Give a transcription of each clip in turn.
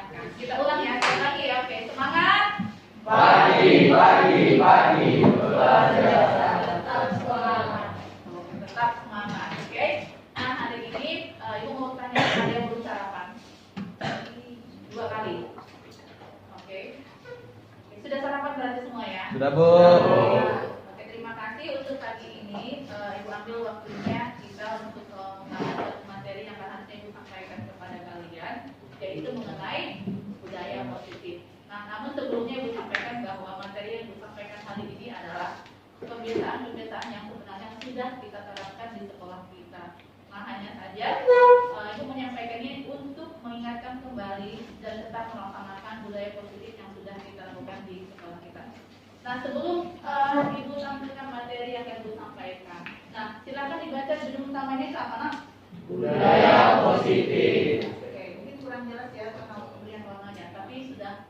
mengingatkan. Kita ulang ya, sekali lagi ya. Oke, semangat. Pagi, belajar. Tetap semangat. Tetap semangat. Oke. Nah, hari ini Ibu mau tanya, ada yang belum sarapan? 2 kali. Oke. Sudah sarapan berarti semua ya? Sudah, Bu. Oke, terima kasih untuk pagi ini. Ibu ambil waktunya kita untuk membahas materi yang harusnya Ibu sampaikan kepada kalian, yaitu mengenai budaya positif. Nah, namun sebelumnya Ibu sampaikan bahwa materi yang Ibu sampaikan hari ini adalah kebiasaan-kebiasaan yang sebenarnya sudah kita terapkan di sekolah kita. Nah, hanya saja Ibu menyampaikannya untuk mengingatkan kembali dan tetap melaksanakan budaya positif yang sudah kita lakukan di sekolah kita. Nah, sebelum Ibu tampilkan materi yang Ibu sampaikan, nah silakan dibaca judul utamanya itu apa, Nak? Budaya positif. Oke, mungkin kurang jelas ya karena pemberian warnanya, tapi sudah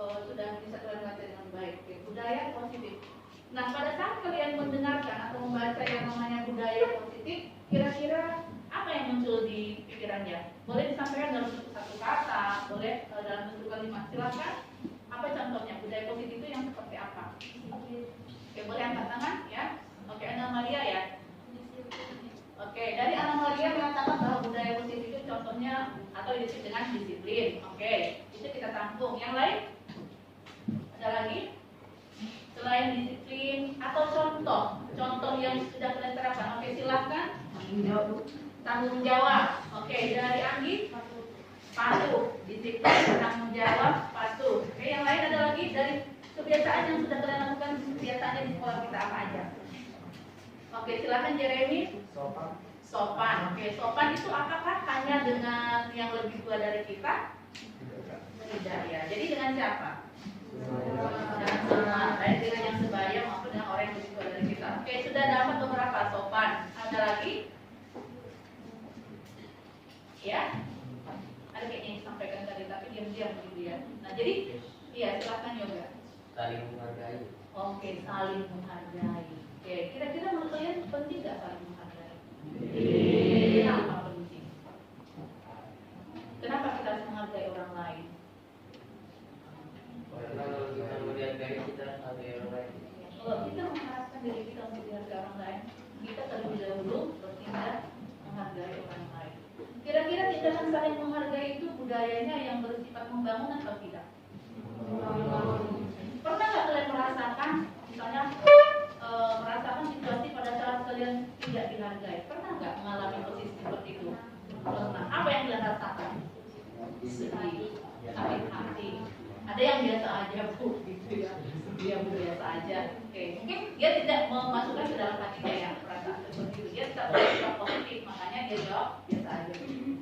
sudah bisa kalian baca dengan baik. Oke, budaya positif. Nah, pada saat kalian mendengarkan atau membaca yang namanya budaya positif, kira-kira apa yang muncul di pikirannya? Boleh disampaikan dalam bentuk satu kata, boleh dalam bentuk kalimat. Silakan. Apa contohnya? Budaya positif itu yang seperti apa? Oke, boleh angkat tangan ya. Oke, Ana Maria ya. Oke, dari Ana Maria mengatakan bahwa budaya positif itu contohnya atau disebut dengan disiplin. Oke, itu kita tampung. Yang lain? Ada lagi? Selain disiplin atau contoh yang sudah kalian terapkan. Oke, silahkan. Tanggung jawab. Oke, dari Anggi? Patuh. Disiplin, tanggung jawab, patuh. Oke, yang lain ada lagi dari kebiasaan yang sudah kalian lakukan kebiasaannya di sekolah kita apa aja? Oke, silahkan Jeremy. Sopan. Oke, sopan itu apakah hanya dengan yang lebih tua dari kita? Tidak ya. Jadi dengan siapa? Dengan sama, baik dengan yang sebaya maupun dengan orang yang lebih tua dari kita. Oke, sudah dapat beberapa sopan. Ada lagi? Ya? Ada kayaknya yang disampaikan tadi, tapi diam-diam begitu ya. Nah, jadi, iya silahkan Yoga. Saling menghargai. Oke, saling menghargai. Oke, kira-kira menurut kalian penting nggak saling menghargai? Kenapa penting? Kenapa kita harus menghargai orang lain? Karena kalau kita menghargai, kita menghargai orang lain. Kalau kita mengharapkan diri kita untuk dihargai orang lain, kita terlebih dahulu bertindak menghargai orang lain. Kira-kira tindakan saling menghargai itu budayanya yang bersifat membangun atau tidak? Pernah nggak kalian merasakan, misalnya merasakan situasi pada saat kalian tidak dihargai? Pernah nggak mengalami posisi seperti itu? Pernah. Apa yang kalian rasakan? Sedih, sakit hati. Ada yang biasa aja Bu, gitu ya. Dia biasa aja. Oke, mungkin dia tidak memasukkan ke dalam hatinya ya perasaan seperti itu. Dia tidak bersikap positif, makanya dia jawab biasa aja.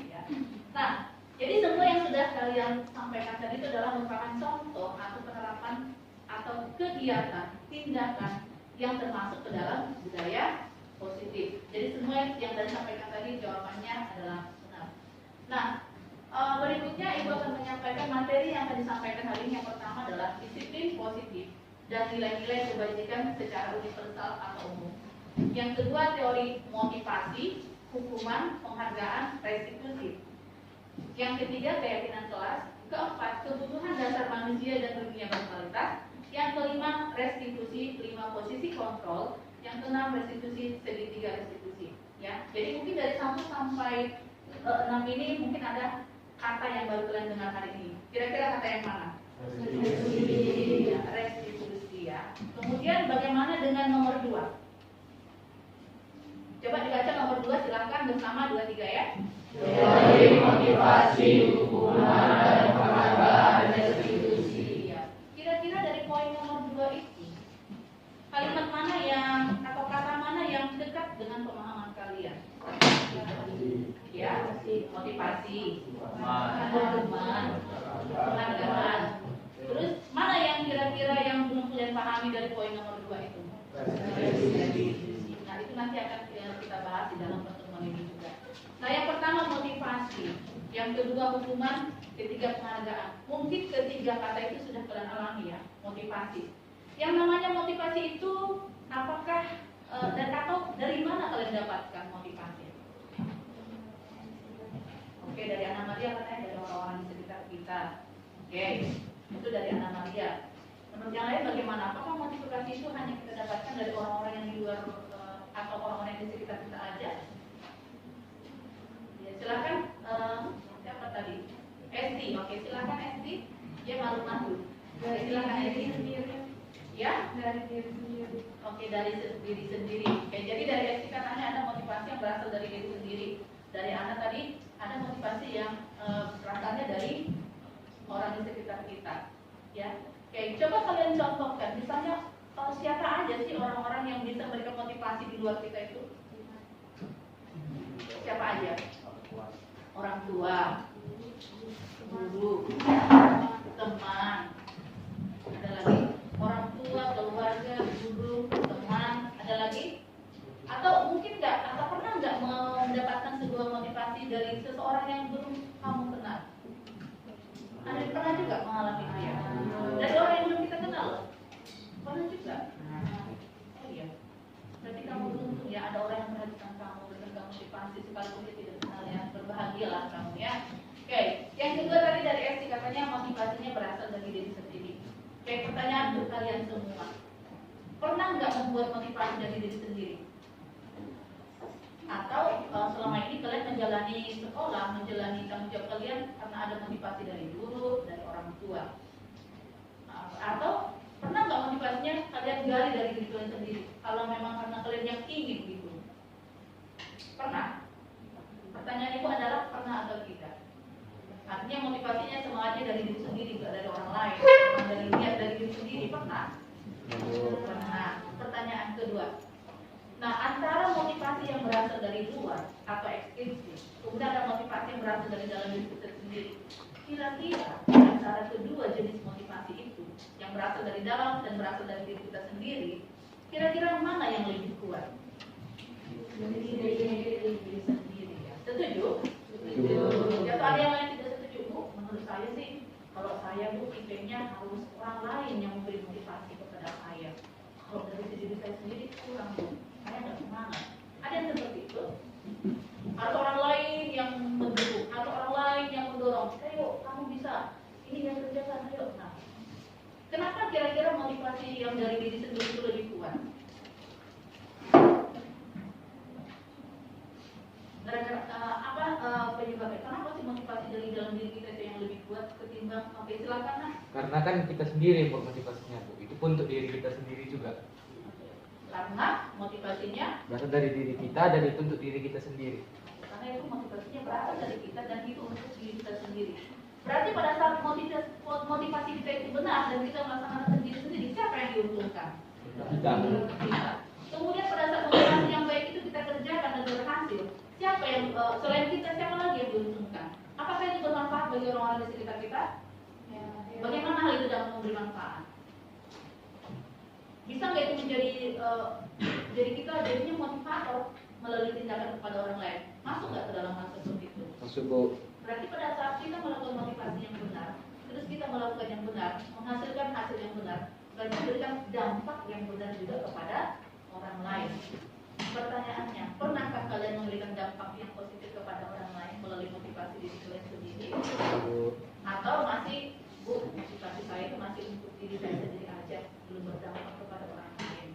Ya. Nah, jadi semua yang sudah kalian sampaikan tadi itu adalah merupakan contoh atau penerapan atau kegiatan, tindakan yang termasuk ke dalam budaya positif. Jadi semua yang tadi sampaikan tadi jawabannya adalah benar. Nah, berikutnya Ibu akan menyampaikan materi yang akan disampaikan hari ini. Yang pertama adalah disiplin positif dan nilai-nilai kebajikan secara universal atau umum. Yang kedua teori motivasi, hukuman, penghargaan, restitusi. Yang ketiga keyakinan kelas. Keempat kebutuhan dasar manusia dan dunia berkualitas. Yang kelima restitusi, 5 posisi kontrol. Yang keenam restitusi, segitiga restitusi. Ya, jadi mungkin dari 1 sampai 6 ini mungkin ada kata yang baru kalian dengar hari ini. Kira-kira kata yang mana? Restitusi. Ya, restitusi ya. Kemudian bagaimana dengan nomor 2? Coba dibaca nomor 2 silakan bersama 2, 3 ya. Teori motivasi, hukuman, dan penghargaan, restitusi. Ya. Kira-kira dari poin nomor 2 itu kalimat mana yang atau kata mana yang dekat dengan pemahaman kalian? Ya, motivasi, hukuman, penghargaan. Terus mana yang kira-kira yang belum kalian pahami dari poin nomor 2 itu? Nah, itu nanti akan kita bahas di dalam pertemuan ini juga. Nah, yang pertama motivasi, yang kedua hukuman, ketiga penghargaan. Mungkin ketiga kata itu sudah kalian alami ya, motivasi. Yang namanya motivasi itu apakah dan atau dari mana kalian dapatkan motivasi? Oke, dari Maria katanya dari orang-orang di sekitar kita. Oke, itu dari Ana Maria. Menurut yang lain bagaimana? Apakah motivasi itu hanya kita dapatkan dari orang-orang yang di luar atau orang-orang yang di sekitar kita aja? Ya, silakan. Siapa tadi? Esti. Oke, silakan Esti. Dia malu-malu. Silakan Esti. Ya, dari diri sendiri. Oke, dari diri sendiri. Oke, jadi dari Esti katanya ada motivasi yang berasal dari diri sendiri. Dari Ana tadi ada motivasi yang berasalnya dari orang di sekitar kita. Ya, oke, coba kalian contohkan. Misalnya siapa aja sih orang-orang yang bisa memberikan motivasi di luar kita itu? Siapa aja? Orang tua, guru, teman. Ada lagi? Orang tua, keluarga, guru, teman, ada lagi? Atau mungkin nggak, atau pernah nggak mendapatkan sebuah motivasi dari seseorang yang belum kamu kenal? Ada yang pernah juga mengalami itu ya? Dari orang yang belum kita kenal? Pernah juga? Oh iya. Berarti kamu beruntung ya, ada orang yang perhatikan kamu, berikan motivasi sekalipun dia tidak kenal ya. Berbahagialah kamu ya. Oke, yang kedua tadi dari Esti katanya motivasinya berasal dari diri sendiri. Oke, pertanyaan untuk kalian semua. Pernah nggak membuat motivasi dari diri sendiri? Atau selama ini kalian menjalani sekolah, menjalani tanggung jawab kalian karena ada motivasi dari guru, dari orang tua? Atau pernah nggak motivasinya kalian gali dari diri kalian sendiri? Kalau memang karena kalian yang ingin gitu. Pernah? Pertanyaan ibu adalah pernah atau tidak? Artinya motivasinya semangatnya dari diri sendiri, bukan dari orang lain. Dari lihat dari diri sendiri, pernah? Pernah. Pertanyaan kedua. Nah, antara motivasi yang berasal dari luar atau ekstrinsik, kemudian ada motivasi yang berasal dari dalam diri kita sendiri. Kira-kira antara kedua jenis motivasi itu, yang berasal dari dalam dan berasal dari diri kita sendiri, kira-kira mana yang lebih kuat? Dari diri sendiri ya. Setuju? Setuju. Atau ada yang lain tidak setuju? Bu, menurut saya sih, kalau saya Bu, tipenya harus orang lain yang memberi motivasi kepada saya. Kalau dari diri saya sendiri kurang Bu. Saya nggak semangat. Ada yang seperti itu? Atau orang lain yang mendukung, atau orang lain yang mendorong. Ayo, kamu bisa. Ini yang kerjakan, ayo. Nah, kenapa kira-kira motivasi yang dari diri sendiri itu lebih kuat? Gara-gara penyebabnya? Kenapa sih motivasi dari dalam diri kita itu yang lebih kuat ketimbang? Oke, silakan nah. Karena kan kita sendiri yang motivasinya Bu. Itu pun untuk diri kita sendiri juga. Karena motivasinya Berasal dari diri kita dan itu untuk diri kita sendiri. karena itu motivasinya berasal dari kita dan itu untuk diri kita sendiri. Berarti pada saat motivasi kita itu benar dan kita melaksanakan sendiri sendiri, siapa yang diuntungkan? Kita. Kita. Kemudian pada saat motivasi yang baik itu kita kerjakan dan berhasil, siapa yang selain kita, siapa lagi yang diuntungkan? Apakah itu bermanfaat bagi orang-orang di sekitar kita? Bagaimana hal itu dapat memberi manfaat? Bisa nggak itu menjadi jadi kita jadinya motivator melalui tindakan kepada orang lain? Masuk nggak ke dalam hal seperti itu? Masuk Bu. Berarti pada saat kita melakukan motivasi yang benar, terus kita melakukan yang benar, menghasilkan hasil yang benar, berarti memberikan dampak yang benar juga kepada orang lain. Pertanyaannya, pernahkah kalian memberikan dampak yang positif kepada orang lain melalui motivasi diri kalian sendiri? Atau masih, Bu, motivasi saya itu masih untuk diri saya sendiri aja, belum berdampak kepada orang lain?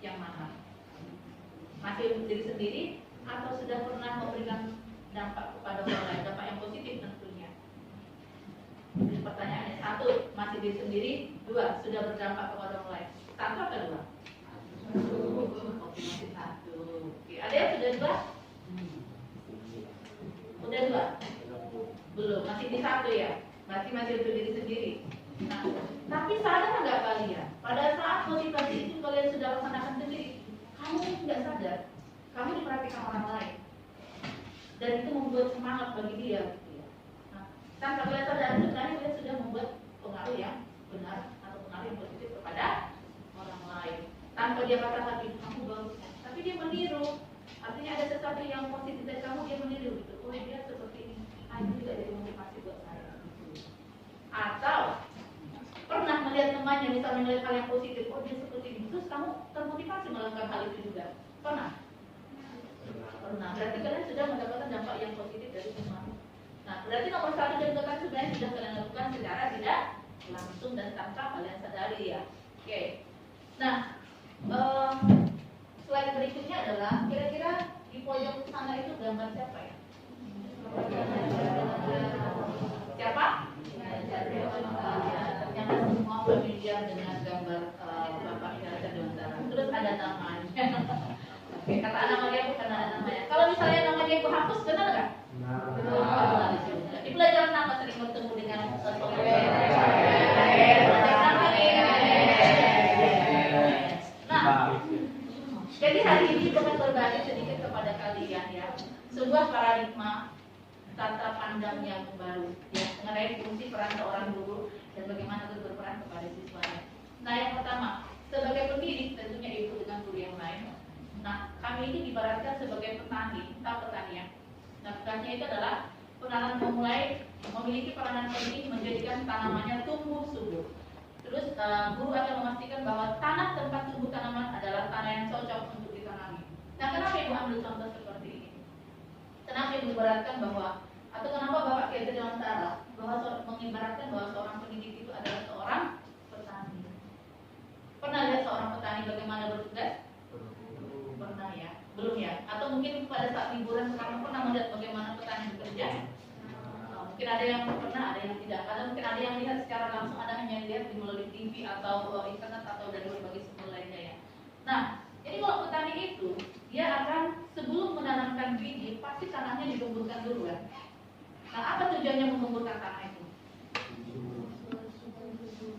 Yang mana? Masih untuk diri sendiri atau sudah pernah memberikan dampak kepada orang lain, dampak yang positif tentunya? Jadi pertanyaannya, satu, masih diri sendiri, dua, sudah berdampak kepada orang lain. Satu atau dua? Oke, masih satu. Oke, ada yang sudah dua? Udah dua? Belum, masih di satu ya? Masih untuk diri sendiri. Nah, tapi sadar nggak kalian? Pada saat motivasi itu kalian sudah laksanakan sendiri, kamu nggak sadar, kamu diperhatikan orang lain, dan itu membuat semangat bagi dia. Gitu ya. Nah, tanpa kalian sadar itu, kalian sudah membuat pengaruh yang benar atau pengaruh yang positif kepada orang lain. Tanpa dia katakan itu kamu bagus, tapi dia meniru. Artinya ada sesuatu yang positif dari kamu, dia meniru gitu. Oh dia seperti ini, itu juga jadi motivasi buat saya. Atau pernah melihat temannya misalnya melihat hal yang positif, oh dia seperti ini, terus kamu termotivasi melakukan hal itu juga. Pernah? Pernah. Berarti kalian sudah mendapatkan dampak yang positif dari teman. Nah, Berarti nomor 1 dan 2 kan sebenarnya sudah kalian lakukan secara tidak langsung dan tanpa kalian sadari ya. Oke. Nah, slide berikutnya adalah kira-kira di pojok sana itu gambar siapa ya? Siapa? Ternyata semua familiar dengan gambar Bapak Iraja Dewantara. Terus ada namanya. Oke, kata anak Maria bukan ada namanya. Kalau misalnya namanya Ibu hapus, benar nggak? Benar. Di pelajaran apa sering bertemu dengan Nah, jadi hari ini akan berbagi sedikit kepada kalian ya sebuah paradigma tata pandang yang baru ya mengenai fungsi peran seorang guru dan bagaimana itu berperan kepada siswanya. Nah, yang pertama, sebagai pendidik tentunya itu dengan guru yang lain. Nah, kami ini diibaratkan sebagai petani, tahu petani ya. Nah, tugasnya itu adalah penanam memulai memiliki peranan penting menjadikan tanamannya tumbuh subur. Terus guru akan memastikan bahwa tanah tempat tumbuh tanaman adalah tanah yang cocok untuk ditanami. Nah, kenapa Ibu ambil contoh seperti ini? Kenapa Ibu ibaratkan bahwa atau kenapa Bapak Iraja Dewantara mengibaratkan bahwa seorang pendidik itu adalah seorang petani? Pernah lihat seorang petani bagaimana bertugas? Pernah ya? Belum ya? Atau mungkin pada saat liburan sekarang pernah melihat bagaimana petani bekerja? Mungkin ada yang pernah, ada yang tidak. Karena mungkin ada yang lihat secara langsung, ada hanya lihat di melalui TV atau internet atau dari berbagai sumber lainnya ya. Nah, jadi kalau petani itu dia akan sebelum menanamkan biji pasti tanahnya digumburkan dulu kan. Nah, apa tujuannya menggumburkan tanah itu?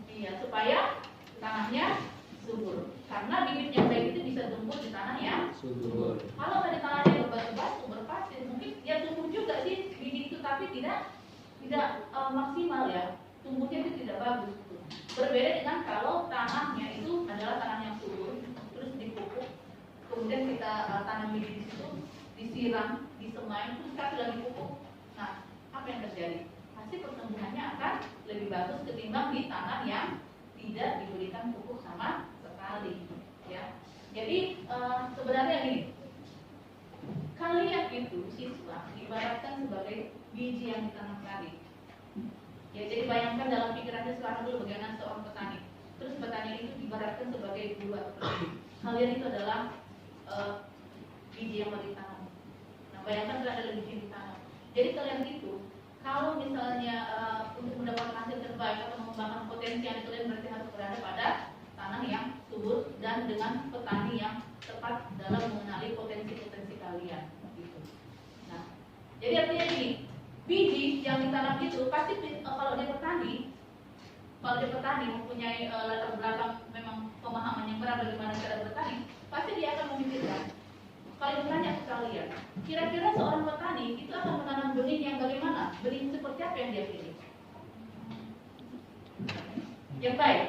Iya, supaya tanahnya subur. Karena bibit yang baik itu bisa tumbuh di tanah yang subur. Kalau tadi tanahnya berbatu-batu, berpasir, mungkin dia tumbuh juga sih bibit itu, tapi tidak maksimal ya, tumbuhnya itu tidak bagus. Berbeda dengan kalau tanahnya itu adalah tanah yang subur, terus dipupuk, kemudian kita tanam bibit di situ, disiram, disemai, terus satu lagi pupuk. Nah, apa yang terjadi? Pasti pertumbuhannya akan lebih bagus ketimbang di tanah yang tidak diberikan pupuk sama sekali. Ya, jadi sebenarnya ini kalian itu siswa diibaratkan sebagai biji yang ditanam tadi. Ya, jadi bayangkan dalam pikirannya sekarang dulu bagaimana seorang petani. Terus petani itu diibaratkan sebagai guru atau pendidik. Kalian itu adalah biji yang mau ditanam. Nah, bayangkan kalau ada biji yang ditanam. Jadi kalian itu kalau misalnya untuk mendapatkan hasil terbaik atau mengembangkan potensi yang kalian berarti harus berada pada tanah yang subur dan dengan petani yang tepat dalam mengenali potensi-potensi kalian. Gitu. Nah, jadi artinya ini biji yang ditanam itu pasti kalau dia petani mempunyai latar belakang memang pemahaman yang berat bagaimana cara bertani, pasti dia akan memikirkan. Kalau ditanya ke kalian, kira-kira seorang petani itu akan menanam benih yang bagaimana? Benih seperti apa yang dia pilih? Yang baik.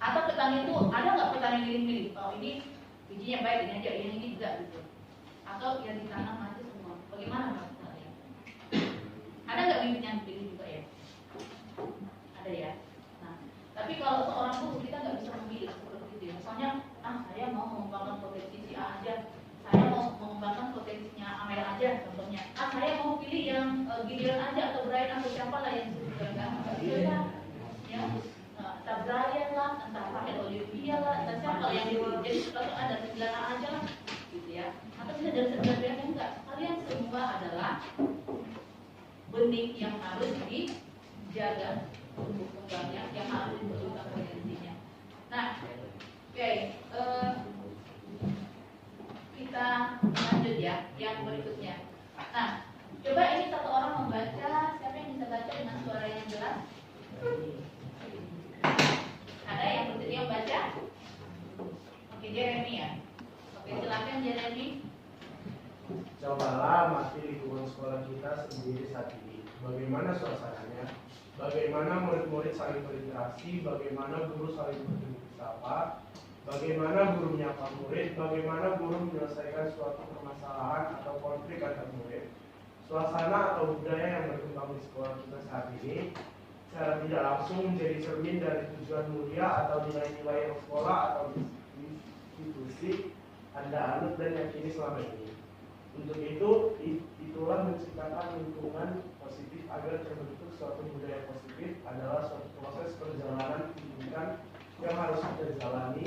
Atau petani itu ada nggak petani yang milih-milih? Oh, ini bijinya baik, ini aja, ini juga gitu. Atau yang ditanam mati semua. Bagaimana Mas? Ada nggak bibit yang dipilih juga ya? Ada ya. Nah, tapi kalau seorang guru kita nggak bisa memilih seperti itu. Misalnya, saya mau mengembangkan potensi si A aja, saya mau mengembangkan potensinya Amel aja, contohnya. Saya mau pilih yang Gideon aja atau Brian atau siapa lah yang disebutkan kan? Ya, entah Brian lah, entah Rahel Olivia lah, entah siapa yang dipilih. Jadi kalau ada 9 aja lah, gitu ya. Atau bisa dari 9 yang enggak. Kalian semua adalah benih yang harus dijaga tumbuh kembangnya, yang harus diperlukan potensinya. Nah, oke, kita lanjut ya, yang berikutnya. Nah, coba ini satu orang membaca, siapa yang bisa baca dengan suara yang jelas? Ada yang bersedia baca? Oke, Jeremy ya. Oke, silakan Jeremy. Cobalah amati lingkungan sekolah kita sendiri saat ini. Bagaimana suasananya? Bagaimana murid-murid saling berinteraksi? Bagaimana guru saling bersapa? Bagaimana guru menyapa murid? Bagaimana guru menyelesaikan suatu permasalahan atau konflik antar murid? Suasana atau budaya yang berkembang di sekolah kita saat ini secara tidak langsung menjadi cermin dari tujuan mulia atau nilai-nilai sekolah atau institusi Anda anut dan yakini selama ini. Untuk itu, itulah menciptakan lingkungan positif agar terbentuk suatu budaya positif adalah suatu proses perjalanan pendidikan yang harus kita jalani.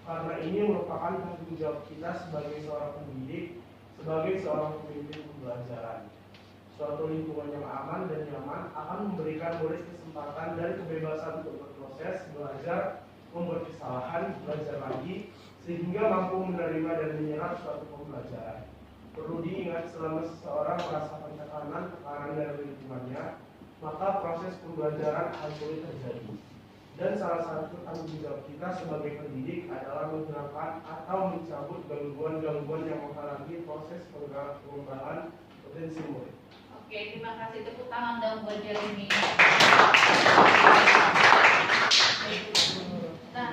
Karena ini merupakan tanggung jawab kita sebagai seorang pendidik, sebagai seorang pemimpin pembelajaran. Suatu lingkungan yang aman dan nyaman akan memberikan murid kesempatan dan kebebasan untuk berproses, belajar, membuat kesalahan, belajar lagi, sehingga mampu menerima dan menyerap suatu pembelajaran. Perlu diingat, selama seseorang merasakan tekanan dari lingkungannya, maka proses pembelajaran akan sulit terjadi. Dan salah satu tanggung jawab kita sebagai pendidik adalah menghilangkan atau mencabut gangguan-gangguan yang menghalangi proses pengembangan potensi murid. Oke, terima kasih. Tepuk tangan dong buat Jeremy. Nah,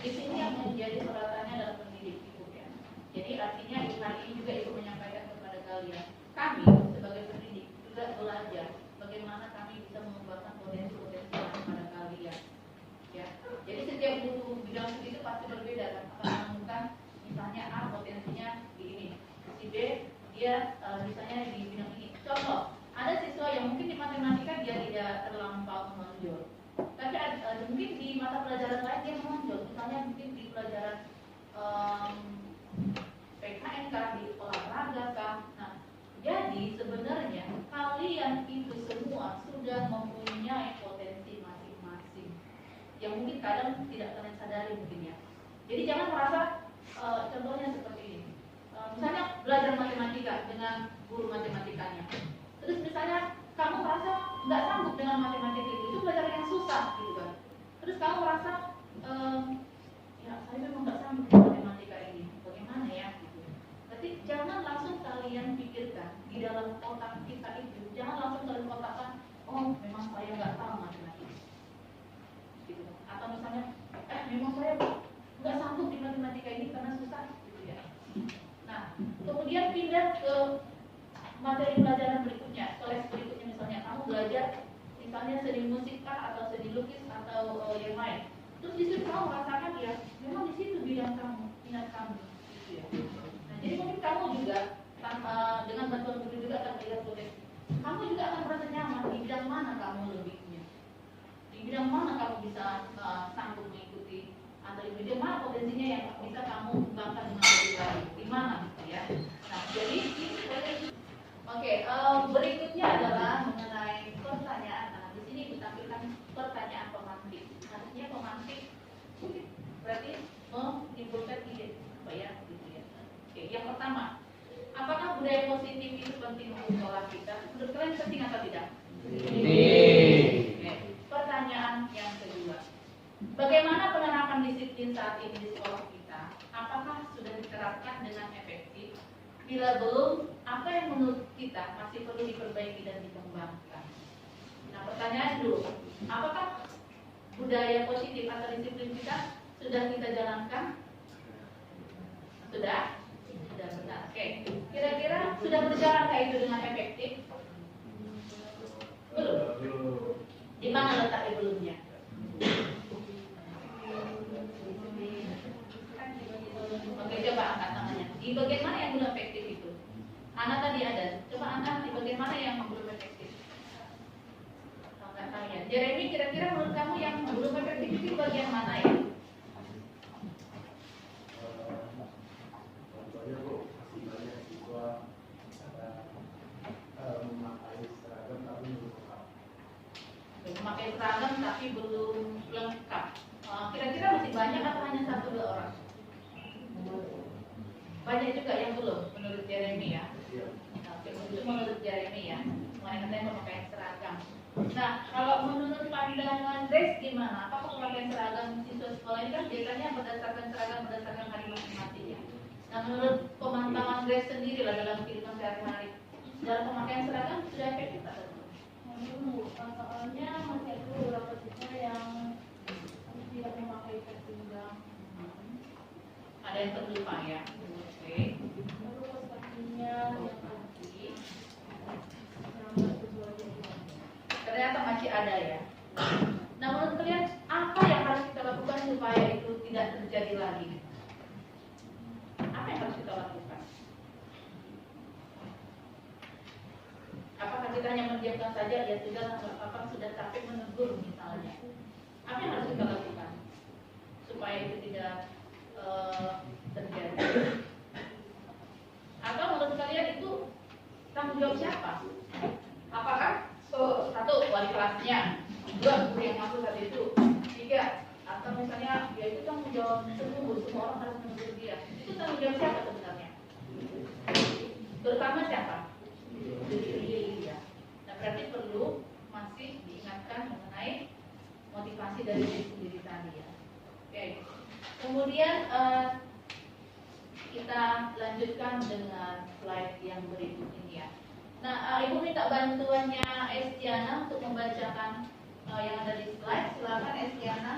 di sini yang menjadi sorotannya adalah pendidik Ibu ya. Jadi artinya hari ini juga Ibu menyampaikan kepada kalian, kami sebagai pendidik juga belajar bagaimana kami bisa mengembangkan potensi-potensi yang ada pada kalian. Ya, jadi setiap guru bidang studi itu pasti berbeda kan. Akan menemukan misalnya A potensinya di ini, si B dia misalnya di bidang ini. Contoh, ada siswa yang mungkin di matematika dia tidak terlampau menonjol, tapi mungkin di mata pelajaran lain dia menonjol. Misalnya mungkin di pelajaran PKN kah, di olahraga kah. Nah, jadi sebenarnya kalian itu semua sudah mempunyai potensi masing-masing yang mungkin kadang tidak kalian sadari mungkin ya. Jadi jangan merasa contohnya seperti ini. Misalnya belajar matematika dengan guru matematikanya. Terus misalnya kamu merasa nggak sanggup dengan matematika itu pelajaran yang susah gitu kan. Terus kamu merasa ya saya memang nggak sanggup dengan matematika ini. Bagaimana ya? Gitu. Berarti jangan langsung kalian pikirkan di dalam otak kita itu. Jangan langsung kalian kotakkan, oh memang saya nggak tahu matematika. Gitu. Atau misalnya, memang saya nggak sanggup di matematika ini karena susah gitu ya. Nah, kemudian pindah ke materi pelajaran berikutnya, kelas berikutnya misalnya kamu belajar misalnya seni musik atau seni lukis atau yang lain. Terus di situ kamu merasakan ya, memang di situ bidang kamu, minat kamu, gitu ya. Nah, jadi mungkin kamu juga dengan bantuan guru juga akan melihat potensi. Kamu juga akan merasa nyaman di bidang mana kamu lebihnya, di bidang mana kamu bisa sanggup mengikuti, atau di bidang mana potensinya yang bisa kamu kembangkan dengan lebih baik, di mana gitu ya. Nah, jadi ini Oke, berikutnya adalah mengenai pertanyaan. Nah, di sini ditampilkan pertanyaan pemantik. Artinya pemantik berarti menimbulkan ide, apa ya? Gitu ya. Oke, yang pertama, apakah budaya positif itu penting untuk sekolah kita? Menurut kalian penting atau tidak? Penting. Oke. Pertanyaan yang kedua, bagaimana penerapan disiplin saat ini di sekolah kita? Apakah sudah diterapkan dengan efektif? Bila belum, apa yang menurut kita masih perlu diperbaiki dan dikembangkan? Nah, pertanyaan dulu, apakah budaya positif atau disiplin kita sudah kita jalankan? Sudah? Sudah benar. Oke. Kira-kira sudah berjalankah itu dengan efektif? Belum. Di mana letaknya belumnya? Oke, coba angkat tangannya. Di bagian mana yang belum efektif itu? Ana tadi ada. Coba angkat di bagian mana yang belum efektif. Angkat tangannya. Jeremy, kira-kira menurut kamu yang belum efektif itu bagian mana ya? Contohnya Bu, masih banyak siswa memakai seragam tapi belum lengkap. Memakai seragam tapi belum lengkap. Kira-kira masih banyak atau hanya 1-2 orang? Banyak juga yang belum, menurut Jeremy ya. Oke, itu menurut Jeremy ya. Mengenai katanya pemakaian seragam. Nah, kalau menurut pandangan Grace gimana? Apakah pemakaian seragam siswa sekolah ini kan biasanya berdasarkan seragam berdasarkan hari masing-masing ya. Nah, menurut pemantauan Grace sendiri lah dalam kehidupan sehari-hari, dalam pemakaian seragam sudah efektif atau belum? Soalnya masih ada beberapa siswa yang tidak memakai jas pinggang. Ada yang terlupa ya. Oke. Terus kakinya yang kaki yang sesuai dengan. Ternyata masih ada ya. Nah, menurut kalian apa yang harus kita lakukan supaya itu tidak terjadi lagi? Apa yang harus kita lakukan? Apakah kita hanya mendiamkan saja? Ya sudah, apakah sudah capek menegur misalnya? Apa yang harus kita lakukan supaya itu tidak terjadi? Atau menurut kalian itu tanggung jawab siapa? Apakah satu wali kelasnya, dua guru yang masuk saat itu, tiga atau misalnya dia itu tanggung jawab semua orang harus menegur dia? Itu tanggung jawab siapa sebenarnya? Terutama siapa? Diri dia. Nah, berarti perlu masih diingatkan mengenai motivasi dari diri sendiri tadi ya. Oke. Kemudian kita lanjutkan dengan slide yang berikut ini ya. Nah, Ibu minta bantuannya Estiana untuk membacakan yang ada di slide. Silakan Estiana.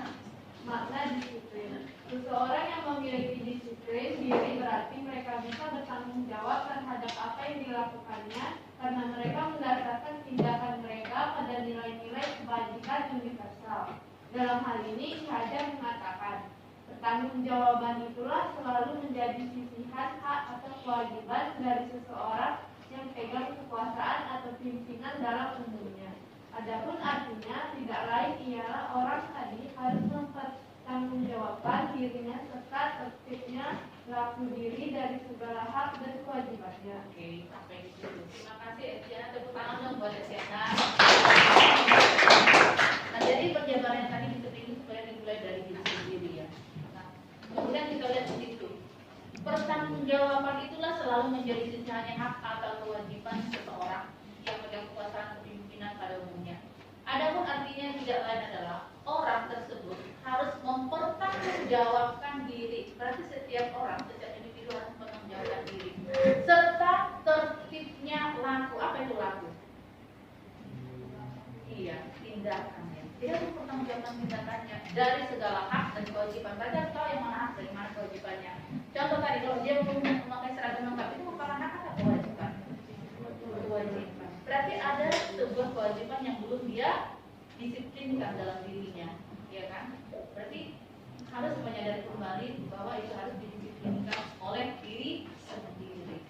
Makna disiplin. Seseorang yang memiliki disiplin diri berarti mereka bisa bertanggung jawab terhadap apa yang dilakukannya karena mereka mendasarkan tindakan mereka pada nilai-nilai kebajikan universal. Dalam hal ini, Hajar mengatakan, pertanggungjawaban itulah selalu menjadi sisihan hak atau kewajiban dari seseorang yang pegang kekuasaan atau pimpinan dalam umumnya. Adapun artinya tidak lain ialah orang tadi harus mempertanggungjawabkan dirinya serta tertibnya laku diri dari segala hak dan kewajibannya. Oke, sampai di situ. Terima kasih Estiana, tepuk tangan dong buat Estiana. Nah, jadi penjabaran tadi disiplin supaya dimulai dari diri sendiri ya. Nah, kemudian kita lihat di situ. Pertanggungjawaban itulah selalu menjadi sisanya hak atau kewajiban seseorang yang pegang kekuasaan kepemimpinan pada umumnya. Adapun artinya tidak lain adalah orang tersebut harus mempertanggungjawabkan diri. Berarti setiap orang, setiap individu harus mempertanggungjawabkan diri serta tertibnya laku. Apa itu laku? Iya, tindakannya. Dia harus mempertanggungjawabkan tindakannya dari segala hak dan kewajiban. Berarti harus tahu yang mana hak dan mana kewajibannya. Contoh tadi, kalau dia memakai seragam lengkap itu merupakan hak atau kewajiban? Kewajiban. Berarti ada sebuah kewajiban yang belum dia disiplinkan dalam dirinya, ya kan? Berarti harus menyadari kembali bahwa itu harus didisiplinkan oleh diri sendiri.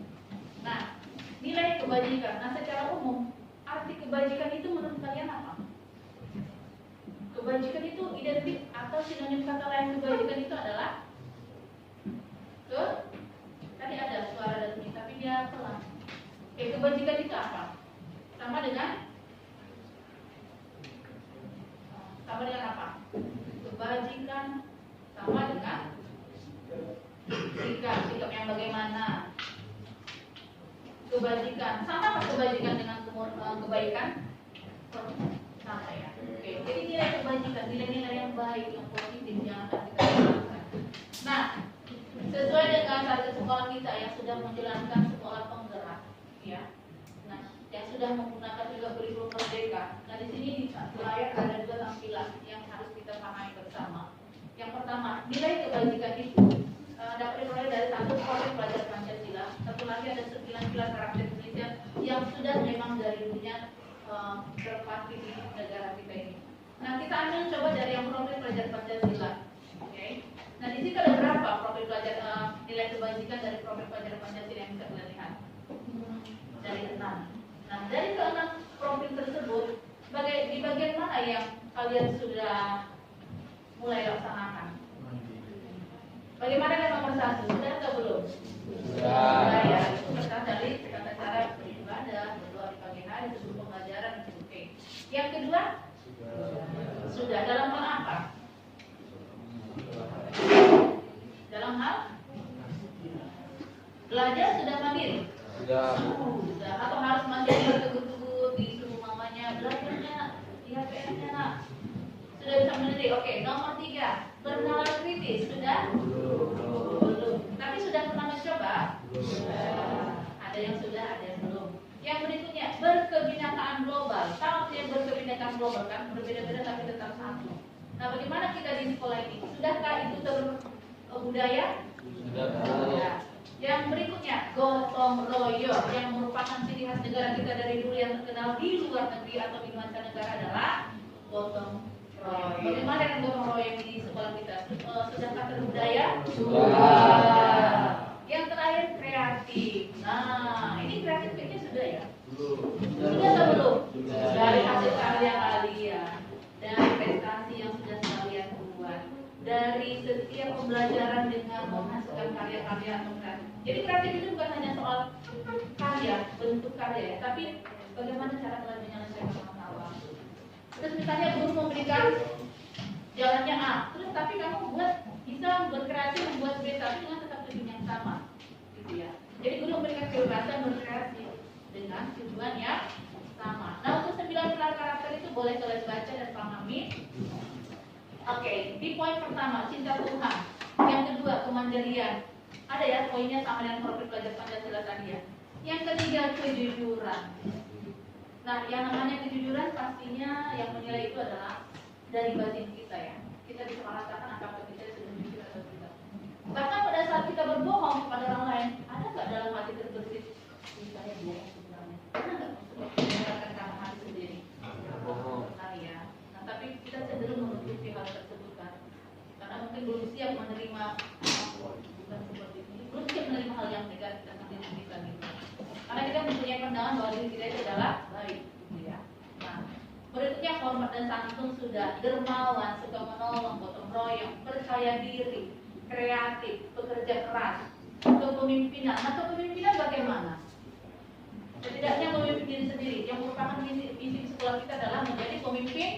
Nah, nilai kebajikan. Nah, secara umum arti kebajikan itu menurut kalian apa? Kebajikan itu identik atau sinonim kata lain kebajikan itu adalah tadi ada suara dan bunyi tapi dia pelan. Oke, kebajikan itu apa? Sama dengan apa? Kebajikan sama dengan sikap yang bagaimana? Kebajikan sama apa kebajikan dengan kebaikan? Sama ya. Oke, jadi nilai kebajikan, nilai-nilai yang baik, yang positif yang akan kita lakukan. Nah, sesuai dengan target sekolah kita yang sudah menjalankan sekolah penggerak, ya. Nah, yang sudah menggunakan juga kurikulum merdeka. Nah, di sini di layar ada dua tampilan yang harus kita pahami bersama. Yang pertama, nilai kebajikan itu dapat diperoleh dari satu profil pelajar Pancasila, satu lagi ada 9 pilar karakter Indonesia yang sudah memang dari dulunya terpatri di negara kita ini. Nah, kita ambil coba dari yang profil pelajar Pancasila. Oke. Nah, di sini ada berapa profil pelajar nilai kebajikan dari profil pelajar Pancasila yang bisa kita lihat? Dari 6. Nah, dari ke-6 profil tersebut, di bagian mana yang kalian sudah mulai laksanakan? Bagaimana dengan nomor 1? Sudah atau belum? Sudah ya. Itu pertama dari tata cara beribadah, berdoa di pagi hari sebelum pembelajaran. Oke. Yang kedua? Sudah. Dalam hal apa? Dalam hal belajar sudah mandiri? Sudah. Atau harus mandiri tegur-tegur disuruh mamanya belajarnya lihat PR-nya nak. Sudah bisa mandiri. Oke. Nomor 3, bernalar kritis sudah? Belum. Tapi sudah pernah mencoba? Ada yang sudah, ada yang belum. Yang berikutnya, berkebinekaan global. Tahu artinya berkebinekaan global kan? Berbeda-beda tapi tetap satu. Nah, bagaimana kita di sekolah ini? Sudahkah itu terbudaya? Sudah. Yang berikutnya, gotong royong yang merupakan ciri khas negara kita dari dulu yang terkenal di luar negeri atau di mancanegara adalah gotong royong. Bagaimana dengan gotong royong di sekolah kita? Sudahkah terbudaya? Sudah. Yang terakhir kreatif. Nah, ini kreatif kayaknya sudah ya? Sudah atau belum? karya-karya atau kreatif. Jadi kreatif itu bukan hanya soal karya, bentuk karya ya, tapi bagaimana cara kalian menyelesaikan masalah. Terus misalnya guru memberikan jalannya A, terus tapi kamu bisa berkreasi membuat B tapi dengan tetap tujuan yang sama, gitu ya. Jadi guru memberikan kebebasan berkreasi dengan tujuan yang sama. Nah, untuk 9 pilar karakter itu boleh kalian baca dan pahami. Oke, di poin pertama cinta Tuhan, yang kedua kemandirian. Ada ya poinnya sama dengan profil pelajar Pancasila tadi ya. Yang ketiga kejujuran. Nah, yang namanya kejujuran pastinya yang menilai itu adalah dari batin kita ya. Kita bisa merasakan apakah kita sudah jujur atau tidak. Bahkan pada saat kita berbohong kepada orang lain, ada nggak dalam hati terbersih? Saya bohong sebenarnya. Ada nggak menggunakan karena hati sendiri? Bohong. Ya. Nah, tapi kita cenderung menutupi hal tersebut kan. Karena mungkin belum siap menerima bukan seperti ini. Belum siap menerima hal yang negatif tentang diri kita gitu. Karena kita mempunyai pandangan bahwa diri kita itu adalah baik, gitu ya. Nah, berikutnya hormat dan santun sudah, dermawan, suka menolong, gotong royong, percaya diri, kreatif, bekerja keras, kepemimpinan. Nah, kepemimpinan bagaimana? Setidaknya memimpin diri sendiri. Yang merupakan misi sekolah kita adalah menjadi pemimpin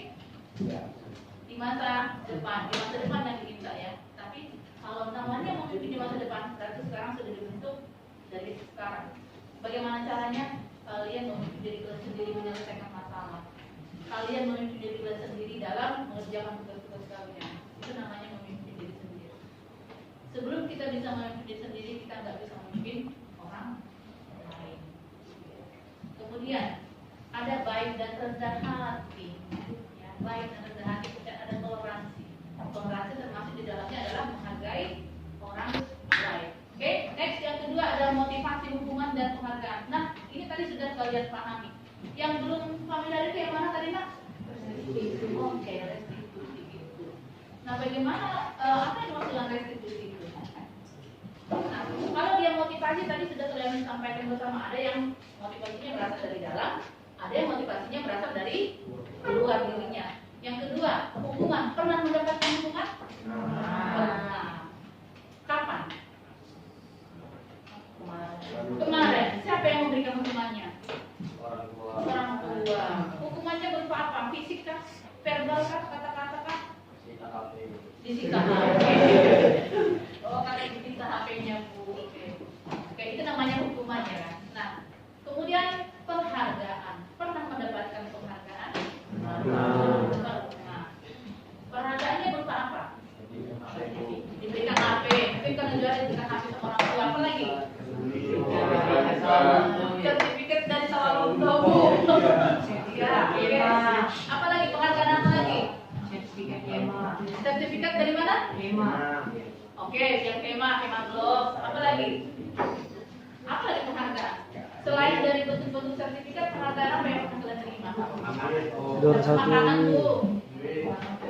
di masa depan. Di masa depan yang diminta ya. Tapi kalau namanya memimpin di masa depan, berarti sekarang sudah dibentuk dari sekarang. Bagaimana caranya? Kalian memimpin diri kalian sendiri menyelesaikan masalah. Kalian memimpin diri kalian sendiri dalam mengerjakan tugas-tugas kalian. Itu namanya memimpin diri sendiri. Sebelum kita bisa memimpin diri sendiri, kita nggak bisa memimpin orang lain. Kemudian ada baik dan rendah hati. Ya, baik dan rendah hati, kemudian ada toleransi. Toleransi termasuk di dalamnya adalah menghargai orang lain. Oke, next yang kedua ada motivasi, hubungan dan penghargaan. Nah, ini tadi sudah kalian pahami. Yang belum familiar itu yang mana tadi, Nak? Oke, restitusi itu. Nah, bagaimana apa yang dimaksud dengan restitusi itu? Nah, kalau dia motivasi tadi sudah kalian sampaikan bersama, ada yang motivasinya berasal dari dalam, ada yang motivasinya berasal dari luar dirinya. Yang kedua, hukuman. Pernah mendapatkan hukuman? Pernah. Kapan? Kemarin. Siapa yang memberikan hukumannya? Orang tua. Hukumannya berupa apa? Fisik kah? Verbal kah? Kata-kata kah? Disita HP. Oh, karena disita HP-nya Bu. Oke, itu namanya hukumannya kan. Nah, kemudian penghargaan. Pernah mendapatkan penghargaan? Pernah. Penghargaannya berupa apa? Diberikan HP. Tapi kan juga diberikan HP sama orang tua. Apa lagi? Sertifikat dari Sawalunto Bu. Ya, apa lagi? Penghargaan apa lagi? Sertifikat dari mana? Oke, yang kema gloves. Apa lagi? Apa lagi penghargaan? Selain dari bentuk-bentuk sertifikat, penghargaan apa yang pernah kalian terima? Makanan Bu,